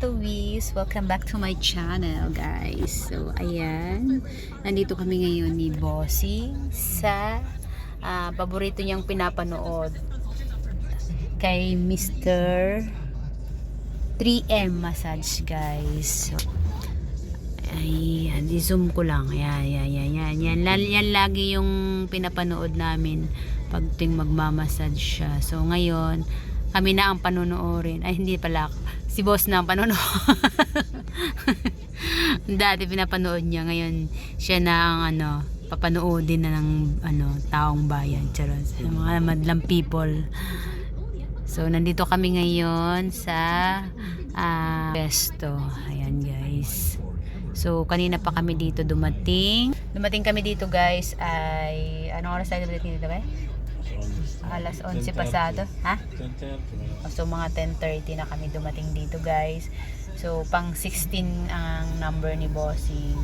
Katowice! Welcome back to my channel, guys. So, ayan. Nandito kami ngayon ni Bossing sa paborito niyang pinapanood kay Mr. 3M Massage, guys. So, ayan. I-zoom ko lang. Yan. Yan lagi yung pinapanood namin pag ting magmamassage siya. So, ngayon, kami na ang panonoorin. Ay, hindi pala. Si boss na ang panonoorin. Dati pinapanood niya. Ngayon, siya na ang papanoodin na ng taong bayan. Charot. Sa mga madlang people. So, nandito kami ngayon sa pesto. Ayan, guys. So, kanina pa kami dito dumating. Dumating kami dito, guys, ay anong oras tayo dumating dito, ba? Alas 11 pasado. Ha? So, mga 10:30 na kami dumating dito, guys. So, pang 16 ang number ni Bossing.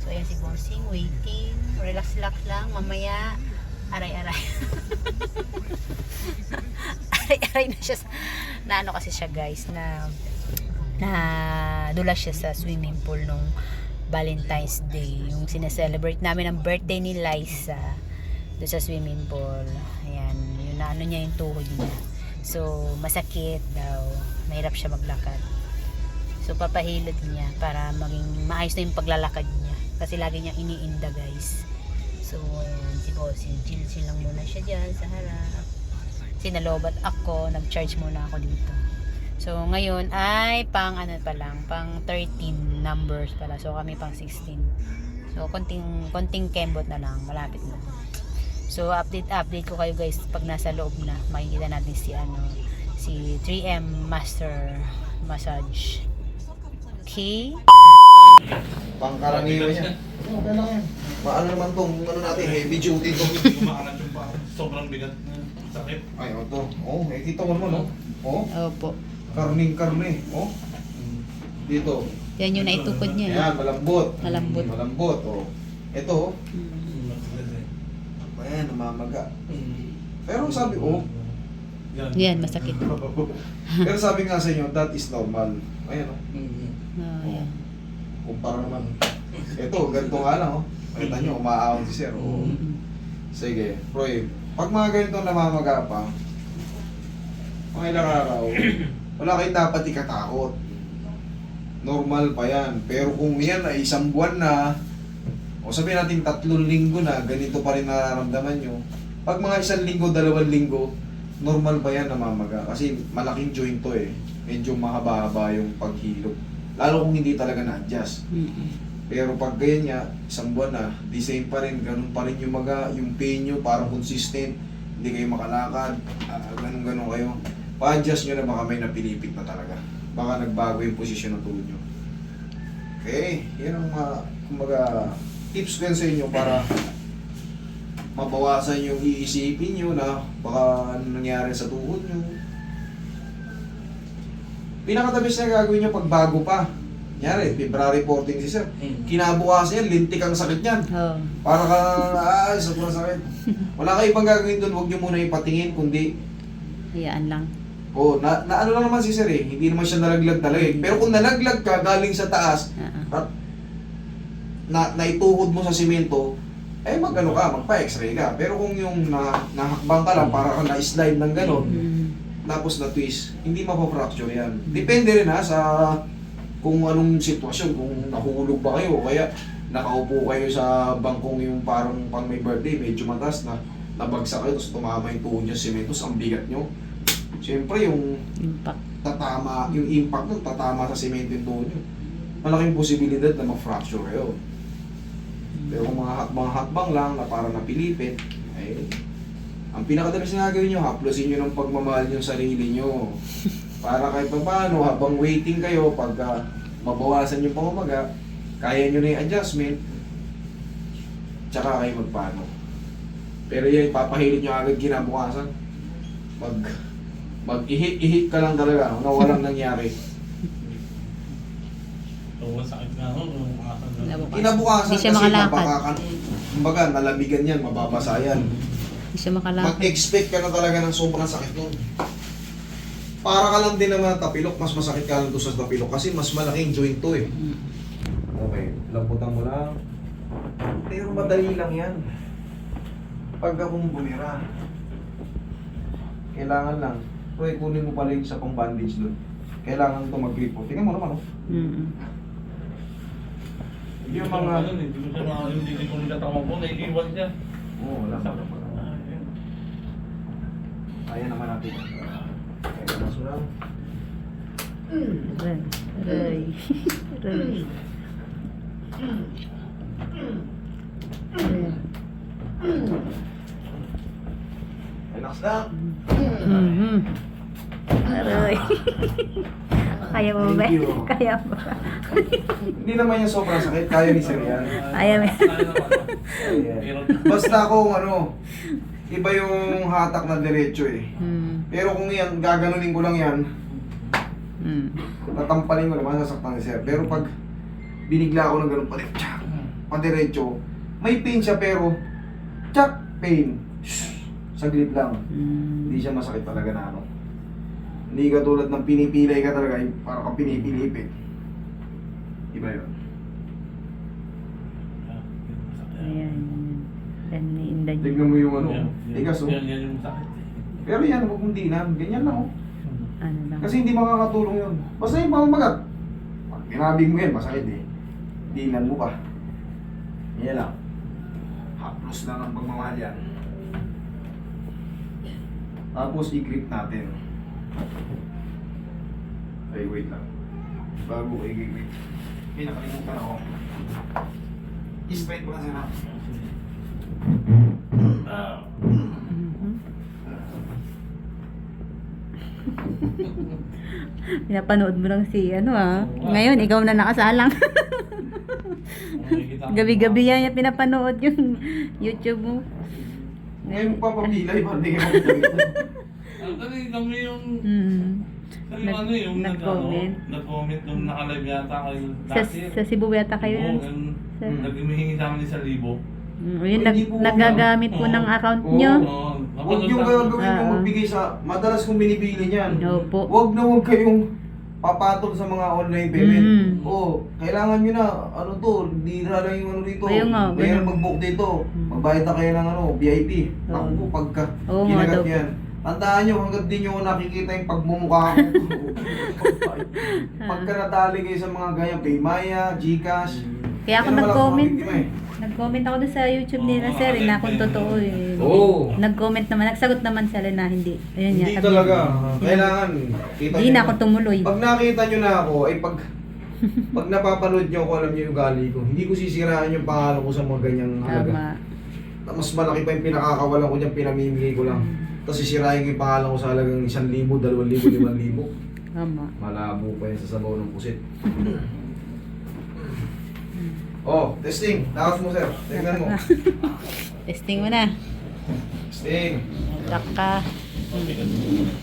So, ayan si Bossing, waiting. Relax lang. Mamaya, aray-aray. Aray-aray na siya. Na kasi siya, guys, na dulas siya sa swimming pool nung Valentine's Day. Yung sineselebrate namin ang birthday ni Liza. Doon sa swimming pool. Ayan, yun na niya yung tuhod niya. So, masakit daw. Mahirap siya maglakad. So, papahilot niya para maging maayos na yung paglalakad niya. Kasi lagi niya iniinda, guys. So, ayan, si Bossing. Chill lang muna siya dyan sa harap. Sinalobat ako. Nag-charge muna ako dito. So, ngayon ay pang pang 13 numbers pala. So, kami pang 16. So, konting kembot na lang. Malapit na. So, update ko kayo, guys, pag nasa loob na. Makikita natin si 3M Master Massage. Okay? Pangkaraniwan niya. Okay lang yan. Maano naman tong, natin, heavy duty tong. Kumakalat yung pa. Sobrang bigat na sakit. Ay, ito. Oh, kita mo naman, oh. Oh, Opo. karne. Oh. Dito. Yan yung naitukod niya. Ayan, malambot. Malambot. Oh. Ito, oh. Ayan, namamaga. Pero sabi, oh. Yan, masakit. Pero sabi nga sa inyo, that is normal. Ayan, oh. Yan. Kumpara naman. Ito, ganito nga lang, oh. Kita nyo, umaahon si sir. Oh. Sige, Roy. Pag mga ganito namamaga pa, mga ilang araw, wala kayo dapat ikatakot. Normal pa yan. Pero kung yan ay isang buwan na, o sabihin natin 3 linggo na, ganito pa rin nararamdaman nyo. Pag mga 1 linggo, 2 linggo, normal pa yan namamaga. Kasi malaking joint to eh. Medyo mahaba-haba yung paghilot. Lalo kung hindi talaga na-adjust. Pero pag ganyan niya, 1 buwan na, the same pa rin, ganun pa rin yung maga, yung pain nyo, parang consistent. Hindi kayo makalakad, ganun kayo. Pa-adjust nyo na baka may napilipit na talaga. Baka nagbago yung posisyon ng tuhod nyo. Okay, yan ang kumbaga, tips ko yan sa inyo para mabawasan yung iisipin nyo na baka ano nangyari sa tuhod nyo. Pinakatabis na gagawin nyo pag bago pa. Nyari, February 14 si sir. Kinabukasan yan, lintik ang sakit yan. Oh. Para ka, sobrang sakit. Wala kayo ibang gagawin doon, huwag nyo muna ipatingin, kundi Hayaan lang. ano lang naman si sir eh, hindi naman siya nalaglag talaga eh. Pero kung nalaglag ka galing sa taas, at naituhod mo sa simento, magpa-x-ray ka. Pero kung yung nahakbang ka lang, para ka na-slide ng gano'n, tapos na-twist, hindi mapapfracture yan. Depende rin sa kung anong sitwasyon, kung nahulog ba kayo, o kaya nakaupo kayo sa bangkong yung parang pang may birthday, medyo mataas na, nabagsak kayo, tapos tumama yung tuhod nyo sa simento, ang bigat nyo. Siyempre yung Impact. yung impact nun, tatama sa simento yung tuhod nyo. Malaking posibilidad na ma-fracture kayo. Pero kung mga hakbang lang na parang napilipit, ay ang pinakadalas na gagawin nyo, haplosin nyo ng pagmamahal yung sarili nyo. Para kahit pa paano, habang waiting kayo, pagka mabawasan yung pamamaga, kaya nyo na yung adjustment, tsaka kayo magpano. Pero yan, ipapahilit nyo agad kinabukasan. Mag-ihik ka lang talaga, na walang nangyari. Sakit nga ho. Kinabukasan Hindi siya kasi makalakad. kumbaga, nalamigan yan, mababasa yan. Hindi siya makalakad. Mag-expect ka na talaga ng sobrang sakit nun. Para ka lang din naman tapilok, mas masakit ka lang to sa tapilok kasi mas malaking joint to eh. Okay, lambutan mo lang. Pero madali lang yan. Pag akong bumira, kailangan lang, kunin mo pala yung isa pang bandage doon. Kailangan ito mag-grip po. Tingnan mo naman, oh. Yung mga... Hindi ko siya hindi ko nilatama po, naiiwan siya. Oo, wala pa naman. Kaya naman natin. Kaya mas lang. Aray. Aray. Relax lang. Aray. Kaya mo ba? Thank you. Kaya mo ba? Hindi naman yung sobrang sakit. Kaya ni Sir yan. Kaya mo. Ayan. Basta kung ano, iba yung hatak na diretso eh. Pero kung yan, gaganunin ko lang yan, tatampalin ko naman, sasaktan ni Sir. Pero pag binigla ako ng ganun pa rin, tsak, padiretso, may pain siya pero, tsak, pain. Shhh, saglit lang. Hindi siya masakit talaga na ano. Hindi ka tulad ng pinipilay ka talaga, para kang pinipilipit. Iba yun. Ayan. Indan Tignan mo yung ano, tigas oh. Yan yung sakit. Pero yan, huwag mong dinan. Ganyan lang oh. Ano lang. Kasi hindi makakatulong yun. Basta yung pamamagat. Pag pinabing mo yan, masakit eh. Dinan mo pa. Yan lang. Haplos lang ang pagmamahal yan. Tapos i-grip natin. Ay, wait lang. Bago ko i-grip. May nakalimutan ako. I-straight mo kasi na. Pinapanood mo lang si ano Ngayon, ikaw na nakasalang. Gabi-gabi yan yung pinapanood yung YouTube mo. Ngayon papapilay, hindi ka makikita. Kasi kami yung... Nag- yung nag-comment. Nag-comment nung nakalive yata kayo Sa, dati. sa Cebu yata kayo Oo, yun. nag-humihingi sa amin 1,000. Yun, nagagamit po ng account nyo. Oo. Huwag yung gagawin yung Ah. magbigay sa... Madalas kong binibili niyan. Opo. Huwag na huwag kayong papatol sa mga online payment. Oo, kailangan nyo na, ano to, hindi na lang yung ano dito. Ayun nga, Mayroon ganun. mag-book dito. Magbayad na kayo ng ano, VIP. Oo. Naku, pagka Oo nga kinagat daw. nyo yan. Tandaan nyo, hanggang di nyo nakikita yung pagmumukha ko. Pagka nadali kayo sa mga ganyan, Paymaya, Gcash. Kaya ako yan naman ang nag-comment. mga biktima eh. Nag-comment ako dun sa YouTube nila, sir, na kung totoo eh. Oo. Nag-comment naman, nagsagot naman sila na hindi. Ayun Hindi nga, talaga. Kailangan. Kita Hindi nyo na ako tumuloy. Pag nakita nyo na ako, ay pag napapanood nyo ako, alam nyo yung ugali ko. Hindi ko sisiraan yung pangalan ko sa mga ganyang halaga. Tama. Mas malaki pa yung pinakakawalan ko dyan, pinamimigay ko lang. Tapos sisirain ko yung pangalan ko sa halagang 1,000, 2,000, 5,000. Tama. Malabo pa yan sa sabaw ng pusit. Oh, testing. Lakas mo, sir. Tingnan mo. Testing mo na. Testing. Lock ka.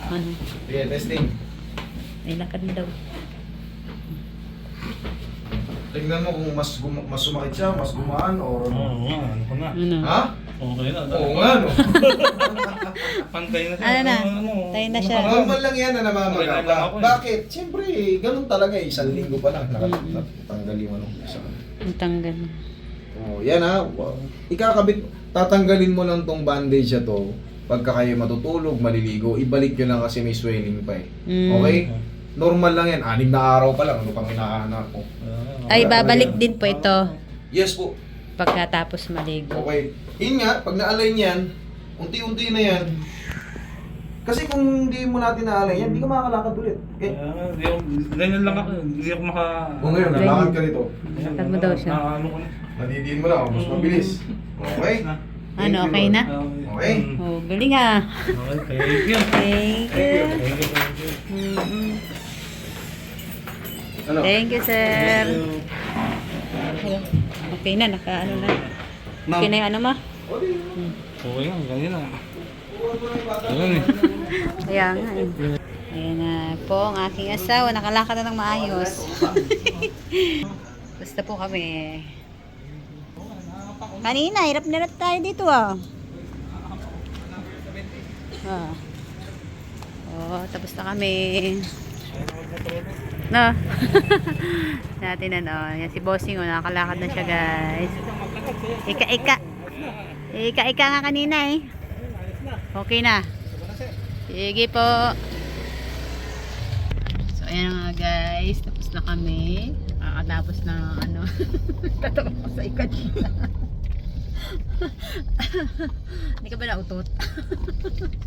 Ano? Sige, testing. May lakad na daw. Tingnan mo kung mas sumakit siya, mas gumaan, or... Oo nga, ano ko na. Ano? Ha? Okay na. Oo nga, no? Pantay na siya. Ano na? Pantay na siya. Normal lang yan na namamaga Okay lang ka. ako eh. Bakit? Siyempre, ganun talaga eh. 1 linggo pa lang. Natanggal yung ano. Ang tanggal. Oh, yan ha. Wow. Ikakabit, tatanggalin mo lang tong bandage na to. Pagka kayo matutulog, maliligo, ibalik nyo lang kasi may swelling pa eh. Okay? Normal lang yan. 6 na araw pa lang. Ano pang hinahanap ko? Ay, babalik din po ito Yes po. pagkatapos maligo. Okay. Yun nga, pag na-align yan, unti-unti na yan. Kasi kung hindi mo natin na-align yan, hindi ka makakalakad ulit. Okay? Ganyan lang ako. Hindi ako maka... Kung ngayon, lalakad ka nito. Lakad mo daw siya. Ano ko na. Nadidiin mo lang, mas mabilis. Okay? Ano, okay na? Okay. Oh, galing ah. Okay, thank you. Thank you. Thank you, thank you. Ano? Thank you, sir. Okay na, naka-ano na. Okay na yung ano mo? Okay lang, ganyan lang. Ganyan eh. Kaya nga eh. Ayan na po ang aking asawa. Nakalakad na ng maayos. Basta po kami. Kanina, hirap na hirap tayo dito ah. Oh, tapos na kami. No. Natin yan si Bossing nakakalakad na siya, guys. Ika nga kanina eh. Okay na. Sige po. So ayan nga, guys, tapos na kami. Kakatapos na tatawa ko sa ikat. Hindi ka ba nautot?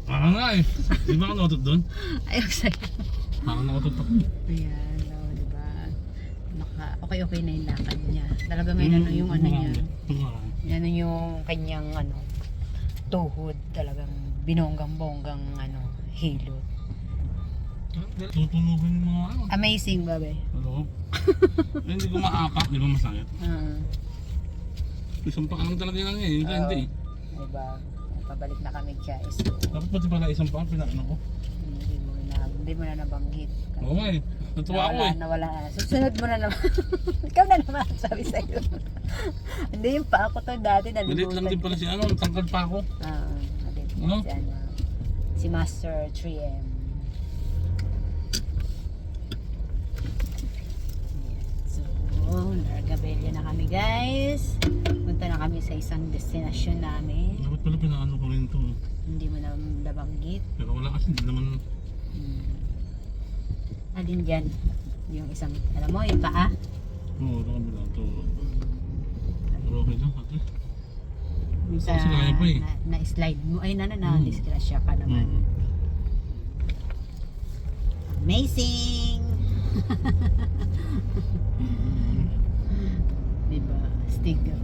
Parang nga eh. Di ba ako nautot doon? Ayok sa'yo. Parang nautot ako. Ayan, diba? Okay na yung lakad niya. Talaga ngayon yung niya. Yan yung kanyang tuhod. Talagang binonggang-bonggang hilot. Tutunugin yung mga Amazing, babe. Ano? Hindi ko maapak, di ba masakit? Isang pa lang talaga lang eh, hindi. Diba? Pabalik na kami, guys. Dapat pati pala isang pa, pinakano ko. Hindi mo na nabanggit. Oo nga eh, natuwa ako eh. Nawala na. Susunod mo na naman. Ikaw na naman, sabi sa'yo. Hindi yung pa ako to dati. Malit lang din pala si tangkad pa ako. Ano? Si Master 3M. So, Nargabella na kami, guys. Punta na kami sa isang destinasyon namin. Dapat pala pinaano ko rin to. Hindi mo na nabanggit. Pero wala kasi, hindi naman. Alin dyan? Yung isang, alam mo, yung paa. Oo, ito kabila ito. Pero okay lang, ate. Yung sa, Kasi kaya pa eh. na-slide mo. Ay, disgrasya ka naman. Amazing! Diba? Sticker.